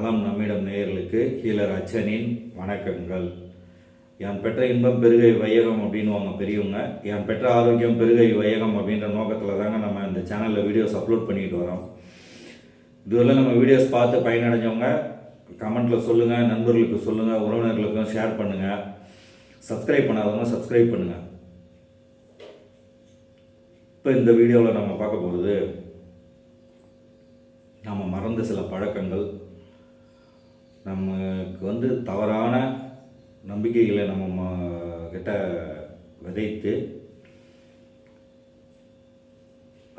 நலம் நம்மிடம் நேயர்களுக்கு ஹீலர் அச்சனின் வணக்கங்கள். என் பெற்ற இன்பம் பெருகை வையகம் அப்படின்னுவாங்க பெரியவங்க. என் பெற்ற ஆரோக்கியம் பெருகை வையகம் அப்படின்ற நோக்கத்தில் தாங்க நம்ம இந்த சேனலில் வீடியோஸ் அப்லோட் பண்ணிட்டு வரோம். இதுவரை நம்ம வீடியோஸ் பார்த்து பயனடைஞ்சவங்க கமெண்ட்டில் சொல்லுங்கள், நண்பர்களுக்கு சொல்லுங்கள், உறவினர்களுக்கும் ஷேர் பண்ணுங்கள். சப்ஸ்கிரைப் பண்ணாதவங்க சப்ஸ்கிரைப் பண்ணுங்கள். இப்போ இந்த வீடியோவில் நம்ம பார்க்க போகிறது நம்ம மறந்த சில பழக்கங்கள், நமக்கு தவறான நம்பிக்கைகளை நம்ம கிட்ட விதைத்து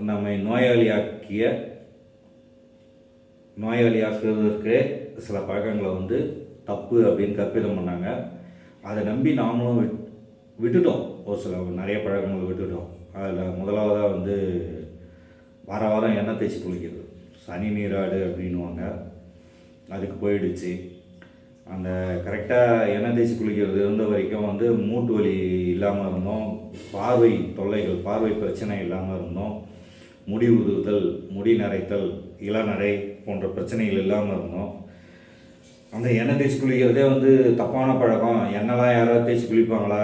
நம்மை நோயாளியாக்குவதற்கு சில பழக்கங்களை தப்பு அப்படின்னு கற்பிதம் பண்ணாங்க. அதை நம்பி நாமளும் விட்டுட்டோம். நிறைய பழக்கங்களை விட்டுட்டோம். அதில் முதலாவதாக வார வாரம் எண்ணெய் தேய்ச்சி குளிக்கிறது, சனி நீராடு அப்படின்வாங்க, அதுக்கு போயிடுச்சு. அந்த கரெக்டாக எண்ணெய் தேய்ச்சி குளிக்கிறது இருந்த வரைக்கும் மூட்டு வலி இல்லாமல் இருந்தோம், பார்வை தொல்லைகள், பார்வை பிரச்சனை இல்லாமல் இருந்தோம், முடி உதுறுதல், முடி நரைத்தல், இளநரை போன்ற பிரச்சனைகள் இல்லாமல் இருந்தோம். அந்த எண்ணெய் தேய்ச்சி குளிக்கிறதே தப்பான பழக்கம். எண்ணெய்லாம் யாராவது தேய்ச்சி குளிப்பாங்களா?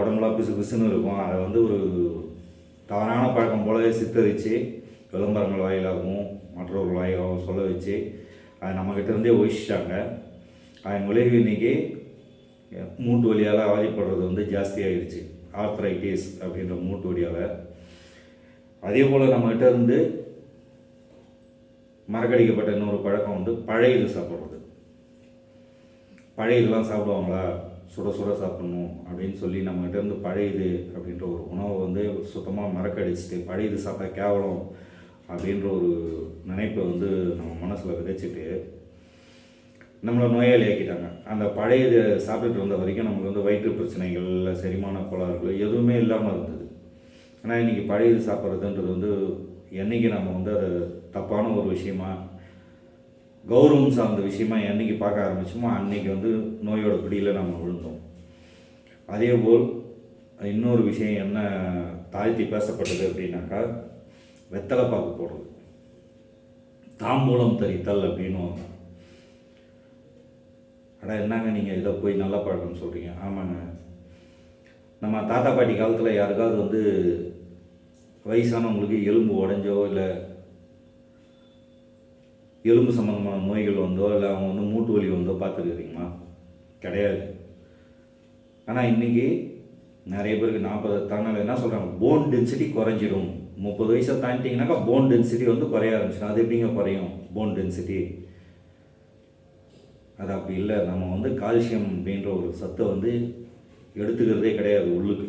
உடம்புலாம் பிசு பிசுன்னு இருக்கும். அதை ஒரு தவறான பழக்கம் போலவே சித்தரித்து விளம்பரங்கள் வாயிலாகவும் மற்றவர்கள் வாயிலாகவும் சொல்ல வச்சு அதை நம்மக்கிட்டேருந்தே ஒழிச்சிட்டாங்க. அதன் விளைவு இன்றைக்கி மூட்டு வலியால் அவதிப்படுறது ஜாஸ்தியாகிடுச்சு. ஆர்த்ரைட்டிஸ் அப்படின்ற மூட்டு வலியால். அதே போல் நம்மகிட்ட மறக்கடிக்கப்பட்ட இன்னொரு பழக்கம் பழையது சாப்பிட்றது. பழையதெல்லாம் சாப்பிடுவாங்களா? சுட சுட சாப்பிடணும் அப்படின்னு சொல்லி நம்மகிட்ட பழையது அப்படின்ற ஒரு உணவை சுத்தமாக மறக்கடிச்சிட்டு பழையது சாப்பிட்டா கேவலம் அப்படின்ற ஒரு நினைப்பை நம்ம மனசில் விதைச்சிட்டு நம்மளை நோயாளி ஆக்கிட்டாங்க. அந்த பழையது சாப்பிட்டுட்டு இருந்த வரைக்கும் நமக்கு வயிற்று பிரச்சனைகள், செரிமான கோளாறுகள் எதுவுமே இல்லாமல் இருந்தது. ஆனால் இன்றைக்கி பழையது சாப்பிட்றதுன்றது என்றைக்கு நம்ம அதை தப்பான ஒரு விஷயமா, கௌரவம் சார்ந்த விஷயமா என்றைக்கு பார்க்க ஆரம்பிச்சோமோ அன்றைக்கி நோயோட பிடியில் நம்ம விழுந்தோம். அதேபோல் இன்னொரு விஷயம் என்ன தாழ்த்தி பேசப்பட்டது அப்படின்னாக்கா, வெத்தலை பாக்கு போடுறது, தாம்பூலம் தரித்தல் அப்படின்னு. என்னங்க நீங்கள் இதை போய் நல்ல பழக்கம்னு சொல்கிறீங்க? ஆமாங்க, நம்ம தாத்தா பாட்டி காலத்தில் யாருக்காவது வயசானவங்களுக்கு எலும்பு உடஞ்சோ இல்லை எலும்பு சம்மந்தமான நோய்கள் இல்லை அவங்க மூட்டு வலி பார்த்துருக்குறீங்களா? கிடையாது. ஆனால் இன்றைக்கி நிறைய பேருக்கு 40 தாண்டினால என்ன சொல்கிறாங்க, போன் டென்சிட்டி குறைஞ்சிடும். 30 வயசை தாண்டிட்டிங்கனாக்கா போன் டென்சிட்டி குறைய ஆரம்பிச்சிடும். அது எப்படிங்க குறையும் போன் டென்சிட்டி? அது அப்படி இல்லை. நம்ம கால்சியம் அப்படின்ற ஒரு சத்தை எடுத்துக்கிறதே கிடையாது உள்ளுக்கு.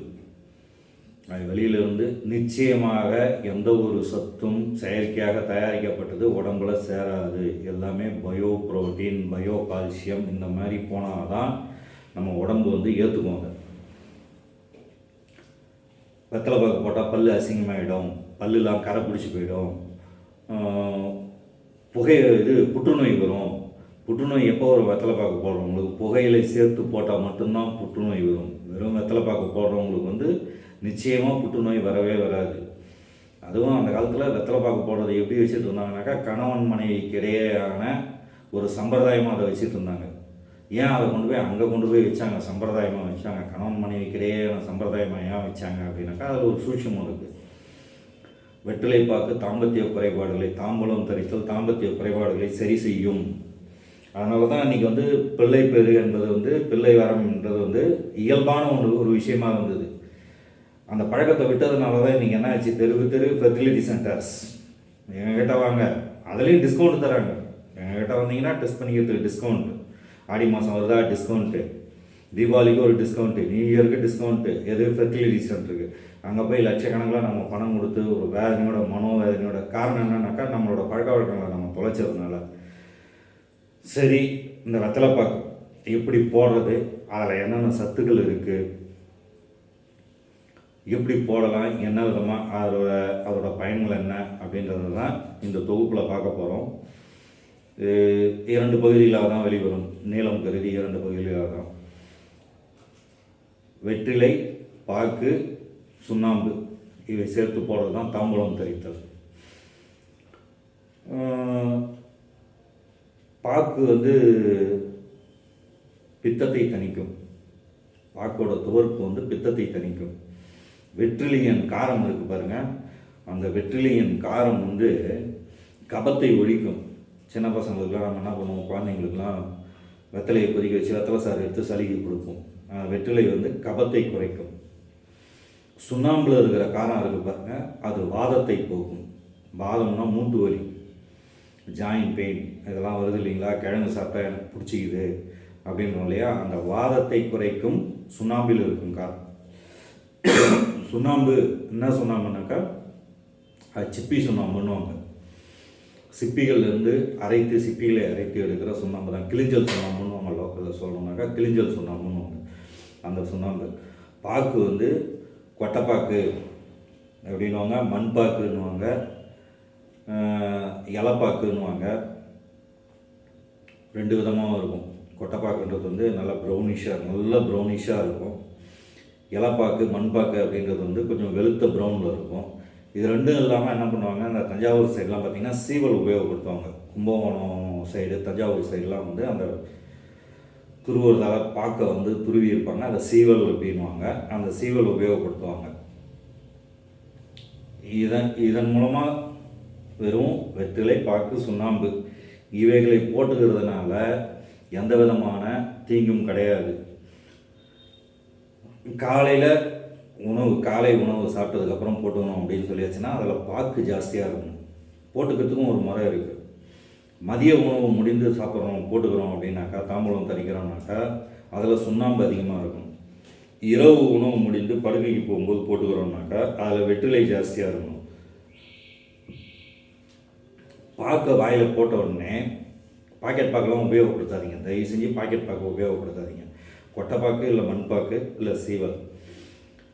அது வெளியிலிருந்து நிச்சயமாக எந்த ஒரு சத்தும் செயற்கையாக தயாரிக்கப்பட்டது உடம்புல சேராது. எல்லாமே பயோ புரோட்டீன், பயோ கால்சியம் இந்த மாதிரி போனால் தான் நம்ம உடம்பு ஏற்றுக்குவாங்க. வெத்தலை பாக்கு போட்டால் பல் அசிங்கமாகிடும், பல்லுலாம் கரை பிடிச்சி போயிடும், புற்றுநோய் வரும். புற்றுநோய் எப்போ வரும்? வெத்தலை பாக்கு போடுறவங்களுக்கு புகையிலை சேர்த்து போட்டால் மட்டும்தான் புற்றுநோய் வரும். வெறும் வெத்தலை பாக்கு போடுறவங்களுக்கு நிச்சயமாக புற்றுநோய் வரவே வராது. அதுவும் அந்த காலத்தில் வெத்தலை பாக்கு போடுறதை எப்படி வச்சுட்டு இருந்தாங்கனாக்கா, கணவன் மனைவிக்கு இடையேயான ஒரு சம்பிரதாயமாக அதை வச்சுட்டு இருந்தாங்க. ஏன் அதை கொண்டு போய் வச்சாங்க, சம்பிரதாயமாக வச்சாங்க? கணவன் மனைவிக்கு இடையேயான சம்பிரதாயமாக ஏன் வச்சாங்க அப்படின்னாக்கா, அதில் ஒரு சூட்சமும் இருக்குது. வெற்றிலை பாக்கு தாம்பத்திய குறைபாடுகளை, தாம்பூலம் தரித்தல் தாம்பத்திய குறைபாடுகளை சரி செய்யும். அதனால தான் இன்றைக்கி பிள்ளை பேரு என்பது பிள்ளை வரம்ன்றது இயல்பான ஒரு விஷயமா இருந்தது. அந்த பழக்கத்தை விட்டதுனால தான் இன்றைக்கி என்ன ஆச்சு, தெரு ஃபெர்டிலிட்டி சென்டர்ஸ். எங்ககிட்ட வாங்க, அதுலேயும் டிஸ்கவுண்ட் தராங்க. எங்ககிட்ட வந்தீங்கன்னா டெஸ்ட் பண்ணிக்கிறதுக்கு டிஸ்கவுண்ட், ஆடி மாதம் வருதா டிஸ்கவுண்ட்டு, தீபாவளிக்கு ஒரு டிஸ்கவுண்ட்டு, நியூ இயருக்கு டிஸ்கவுண்ட்டு. எது ஃபெர்டிலிட்டி சென்டருக்கு அங்கே போய் லட்சக்கணக்கில் நம்ம பணம் கொடுத்து ஒரு வேதனையோட மனோவேதனையோட காரணம் என்னன்னாக்கா, நம்மளோட பழக்க வழக்கங்களை நம்ம தொலைச்சதுனால. சரி, இந்த வெத்தலைப்பாக்கு எப்படி போடுறது, அதில் என்னென்ன சத்துக்கள் இருக்குது, எப்படி போடலாம், என்ன விதமாக அதோட பயன்கள் என்ன அப்படின்றது தான் இந்த தொகுப்பில் பார்க்க போகிறோம். 2 பகுதிகளாக தான் வெளிவரும், நீளம் கருதி 2 பகுதிகளாக தான். வெற்றிலை பாக்கு, சுண்ணாம்பு இவை சேர்த்து போடுறது தான் தாம்பூலம் தரித்தல். பாக்கு வந்து பித்தத்தை தணிக்கும். பாக்கோட துவர்ப்பு வந்து பித்தத்தை தணிக்கும். வெற்றிலையின் காரம் இருக்குது பாருங்கள், அந்த வெற்றிலையின் காரம் வந்து கபத்தை ஒழிக்கும். சின்ன பசங்களுக்கெலாம் நம்ம என்ன பண்ணுவோம், குழந்தைங்களுக்கெலாம் வெத்தலையை கொதிக்க வச்சு வெத்தலை சாறு எடுத்து சளிக்கு கொடுப்போம். வெற்றிலை வந்து கபத்தை குறைக்கும். சுண்ணாம்பில் இருக்கிற காரம் இருக்குது பாருங்கள், அது வாதத்தை போக்கும். வாதம்னா மூட்டு வலி, ஜாயின்ட் பெயின் இதெல்லாம் வருது இல்லைங்களா, கிழங்கு சாப்பிட்டா எனக்கு பிடிச்சிக்குது அப்படின்றோம் இல்லையா, அந்த வாதத்தை குறைக்கும் சுண்ணாம்பில் இருக்கும் காரம். சுண்ணாம்பு என்ன சுண்ணாம்புனாக்கா அது சிப்பி சுண்ணாம்புன்னுவாங்க. சிப்பிகள்லேருந்து அரைத்து சிப்பிகளை அரைத்து எடுக்கிற சுண்ணாம்பு தான் கிளிஞ்சல் சுண்ணாம்புன்னுவாங்க. லோக்கலில் சொல்லணுன்னாக்கா கிளிஞ்சல் சுண்ணாம்புன்னுவாங்க அந்த சுண்ணாம்பு. பாக்கு வந்து கொட்டைப்பாக்கு அப்படின்வாங்க, மண்பாக்குன்னுவாங்க, இலப்பாக்குன்னுவாங்க. ரெண்டு விதமாகவும் இருக்கும். கொட்டைப்பாக்குன்றது வந்து நல்லா ப்ரௌனிஷாக இருக்கும். இலப்பாக்கு மண்பாக்கு அப்படின்றது வந்து கொஞ்சம் வெளுத்த ப்ரௌனில் இருக்கும். இது ரெண்டும் இல்லாமல் என்ன பண்ணுவாங்க, அந்த தஞ்சாவூர் சைடெலாம் பார்த்திங்கன்னா சீவல் உபயோகப்படுத்துவாங்க. கும்பகோணம் சைடு, தஞ்சாவூர் சைடெலாம் வந்து அந்த துருவுறதால் பாக்கை வந்து துருவி இருப்பாங்க, அந்த சீவல் அப்படின்வாங்க. அந்த சீவல் உபயோகப்படுத்துவாங்க. இதன் மூலமாக வெறும் வெற்றிலை, பாக்கு, சுண்ணாம்பு இவைகளை போட்டுக்கிறதுனால எந்த விதமான தீங்கும் கிடையாது. காலை உணவு சாப்பிட்டதுக்கப்புறம் போட்டுக்கணும் அப்படின்னு சொல்லியாச்சுன்னா அதில் பாக்கு ஜாஸ்தியாக இருக்கும். போட்டுக்கிறதுக்கும் ஒரு முறை இருக்குது. மதிய உணவு முடிந்து போட்டுக்கிறோம் அப்படின்னாக்கா, தாம்பூலம் தரிக்கிறோம்னாக்கா அதில் சுண்ணாம்பு அதிகமாக இருக்கும். இரவு உணவு முடிந்து படுக்கைக்கு போகும்போது போட்டுக்கிறோம்னாக்கா அதில் வெற்றிலை ஜாஸ்தியாக இருக்கணும். பாக்கை வாயில் போட்ட உடனே பாக்கெட் பாக்கெலாம் உபயோகப்படுத்தாதீங்க. தயவு செஞ்சு பாக்கெட் பாக்கை உபயோகப்படுத்தாதீங்க. கொட்டைப்பாக்கு இல்லை மண்பாக்கு இல்லை சீவல்.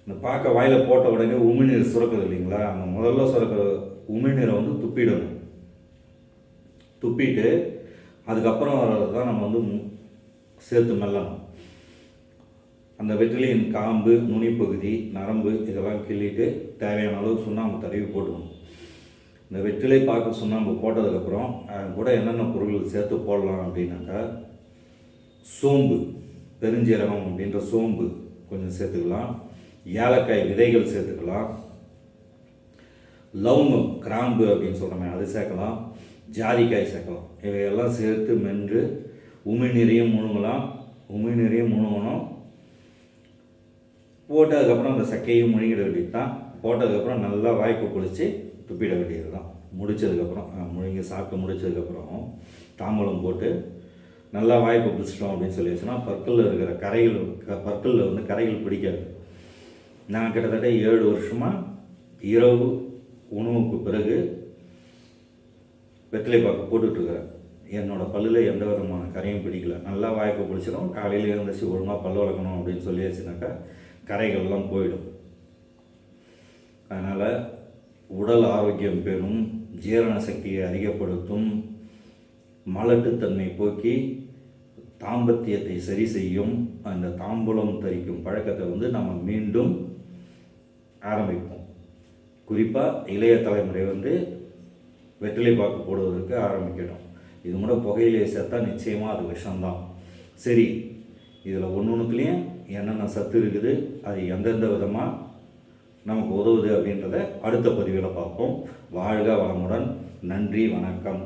இந்த பாக்கை வாயில் போட்ட உடனே உமிழ்நீர் சுரக்குது இல்லைங்களா, அந்த முதல்ல சுரக்கிற உமிழ்நீரை வந்து துப்பிடணும். துப்பிட்டு அதுக்கப்புறம் வர்றது தான் நம்ம வந்து சேர்த்து மெல்லணும். அந்த வெற்றிலையின் காம்பு, நுனிப்பகுதி, நரம்பு இதெல்லாம் கிள்ளிட்டு தேவையான அளவு சுண்ணாம்பு தடவி போட்டுக்கணும். இந்த வெற்றிலை பாக்கு சுண்ணாம்பு போட்டதுக்கப்புறம் கூட என்னென்ன பொருட்கள் சேர்த்து போடலாம் அப்படின்னாக்கா, சோம்பு, பெருஞ்சீரகம் அப்படின்ற சோம்பு கொஞ்சம் சேர்த்துக்கலாம். ஏலக்காய் விதைகள் சேர்த்துக்கலாம். லவங்கம், கிராம்பு அப்படின்னு சொல்கிறோமே அது சேர்க்கலாம். ஜாதிக்காய் சேர்க்கலாம். இவையெல்லாம் சேர்த்து மென்று உமிழ்நீரையும் முழுங்கலாம். உமிழ்நீரையும் முழுங்கணும். போட்டதுக்கப்புறம் அந்த சக்கையும் முழுங்கிட வேண்டியது தான். போட்டதுக்கப்புறம் நல்லா வாய்ப்பு குளித்து துப்பிட வேண்டியது தான். முழுங்கி சாப்பிட்டு முடித்ததுக்கப்புறம் தாம்பூலம் போட்டு நல்லா வாய்ப்பு பிடிச்சிட்டோம் அப்படின்னு சொல்லிடுச்சுன்னா பற்களில் இருக்கிற பற்களில் வந்து கரைகள் பிடிக்காது. நான் கிட்டத்தட்ட 7 வருஷமாக இரவு உணவுக்கு பிறகு வெற்றிலை பாக்கு போட்டுட்ருக்கிறேன். என்னோடய பல்லில் எந்த விதமான கரையும் பிடிக்கல. நல்லா வாய்ப்பு பிடிச்சிடும். காலையில் எழுந்திரிச்சு ஒழுங்காக பல் வளர்க்கணும் அப்படின்னு சொல்லியாச்சுனாக்கா கரைகள்லாம் போயிடும். அதனால் உடல் ஆரோக்கியம் பெறும், ஜீரண சக்தியை அதிகப்படுத்தும், மலட்டுத்தன்மை போக்கி தாம்பத்தியத்தை சரி செய்யும். அந்த தாம்பூலம் தரிக்கும் பழக்கத்தை வந்து நம்ம மீண்டும் ஆரம்பிப்போம். குறிப்பாக இளைய தலைமுறை வந்து வெற்றிலை பாக்கு போடுவதற்கு ஆரம்பிக்கணும். இது கூட புகையிலையை சேர்த்தா நிச்சயமாக அது விஷம்தான். சரி, இதில் ஒன்றுத்துலேயும் என்னென்ன சத்து இருக்குது, அது எந்தெந்த விதமாக நமக்கு உதவுது அப்படின்றத அடுத்த பதிவில் பார்ப்போம். வாழ்க வளமுடன். நன்றி, வணக்கம்.